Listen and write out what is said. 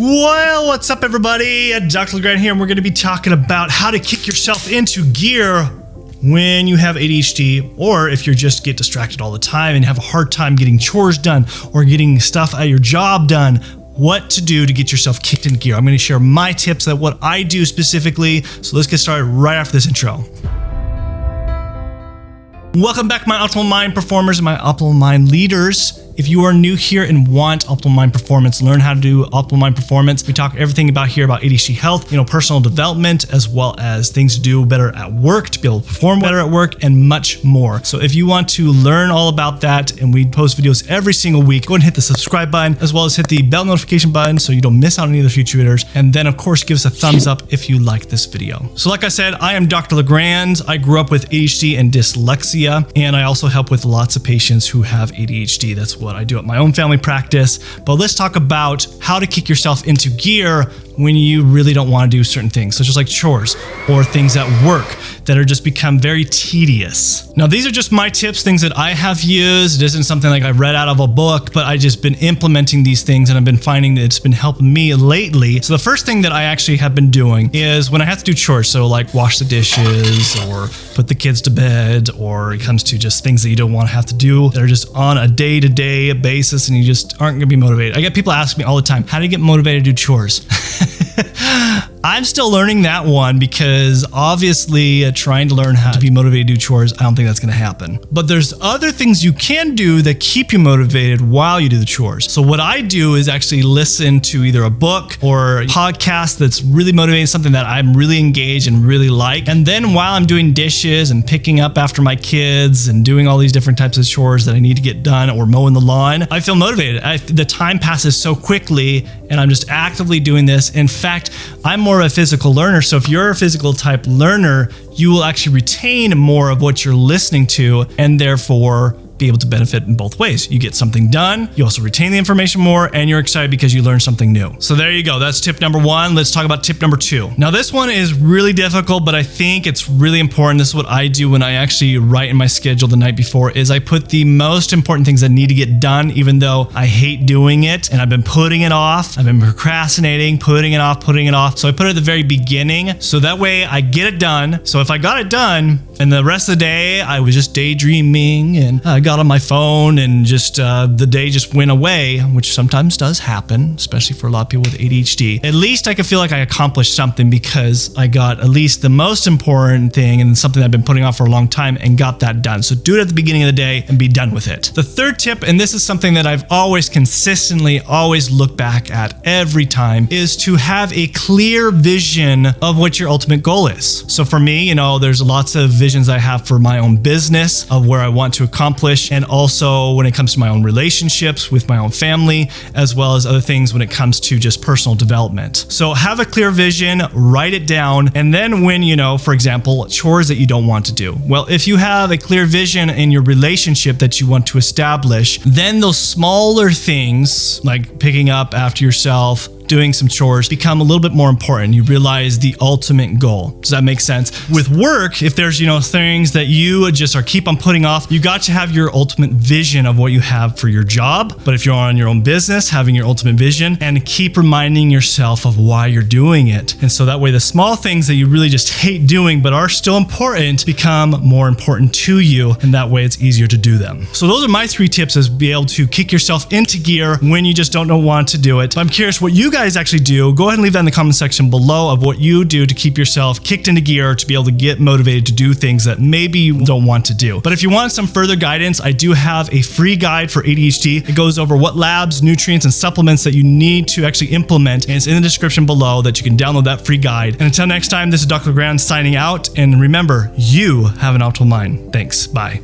Well, what's up everybody? Dr. LeGrand here, and we're going to be talking about how to kick yourself into gear when you have ADHD, or if you just get distracted all the time and have a hard time getting chores done or getting stuff at your job done. What to do to get yourself kicked into gear. I'm going to share my tips on what I do specifically. So let's get started right after this intro. Welcome back, my Optimal Mind performers and my Optimal Mind leaders. If you are new here and want Optimal Mind Performance, learn how to do Optimal Mind Performance. We talk everything about ADHD health, personal development, as well as things to do better at work, to be able to perform better at work, and much more. So if you want to learn all about that, and we post videos every single week, go ahead and hit the subscribe button, as well as hit the bell notification button so you don't miss out on any of the future videos. And then of course, give us a thumbs up if you like this video. So like I said, I am Dr. LeGrand. I grew up with ADHD and dyslexia, and I also help with lots of patients who have ADHD. That's what I do at my own family practice. But let's talk about how to kick yourself into gear when you really don't want to do certain things, such as like chores or things at work that are just become very tedious. Now, these are just my tips, things that I have used. It isn't something like I read out of a book, but I just been implementing these things and I've been finding that it's been helping me lately. So the first thing that I actually have been doing is when I have to do chores, so like wash the dishes or put the kids to bed, or it comes to just things that you don't want to have to do that are just on a day-to-day basis and you just aren't going to be motivated. I get people ask me all the time, how do you get motivated to do chores? I'm still learning that one because obviously trying to learn how to be motivated to do chores, I don't think that's going to happen. But there's other things you can do that keep you motivated while you do the chores. So what I do is actually listen to either a book or a podcast that's really motivating, something that I'm really engaged and really like. And then while I'm doing dishes and picking up after my kids and doing all these different types of chores that I need to get done or mowing the lawn, I feel motivated. The time passes so quickly and I'm just actively doing this. In fact, I'm more of a physical learner. So if you're a physical type learner, you will actually retain more of what you're listening to and therefore be able to benefit in both ways. You get something done, you also retain the information more, and you're excited because you learned something new. So there you go. That's tip number one. Let's talk about tip number two. Now this one is really difficult, but I think it's really important. This is what I do when I actually write in my schedule the night before, is I put the most important things that need to get done, even though I hate doing it and I've been putting it off. I've been procrastinating, putting it off. So I put it at the very beginning. So that way I get it done. So if I got it done and the rest of the day I was just daydreaming and I got on my phone and just the day just went away, which sometimes does happen, especially for a lot of people with ADHD. At least I could feel like I accomplished something because I got at least the most important thing and something I've been putting off for a long time and got that done. So do it at the beginning of the day and be done with it. The third tip, and this is something that I've always consistently look back at every time, is to have a clear vision of what your ultimate goal is. So for me, there's lots of visions I have for my own business of where I want to accomplish, and also when it comes to my own relationships with my own family, as well as other things when it comes to just personal development. So have a clear vision, write it down, and then when, for example, chores that you don't want to do. Well, if you have a clear vision in your relationship that you want to establish, then those smaller things like picking up after yourself, doing some chores, become a little bit more important. You realize the ultimate goal. Does that make sense? With work, if there's, things that you just keep on putting off, you got to have your ultimate vision of what you have for your job. But if you're on your own business, having your ultimate vision and keep reminding yourself of why you're doing it. And so that way the small things that you really just hate doing but are still important become more important to you, and that way it's easier to do them. So those are my three tips, is be able to kick yourself into gear when you just don't want to do it. But I'm curious what you guys actually do. Go ahead and leave that in the comment section below of what you do to keep yourself kicked into gear, to be able to get motivated to do things that maybe you don't want to do. But if you want some further guidance, I do have a free guide for ADHD. It goes over what labs, nutrients, and supplements that you need to actually implement, and it's in the description below that you can download that free guide. And until next time, this is Dr. LeGrand signing out, and remember, you have an optimal mind. Thanks. Bye.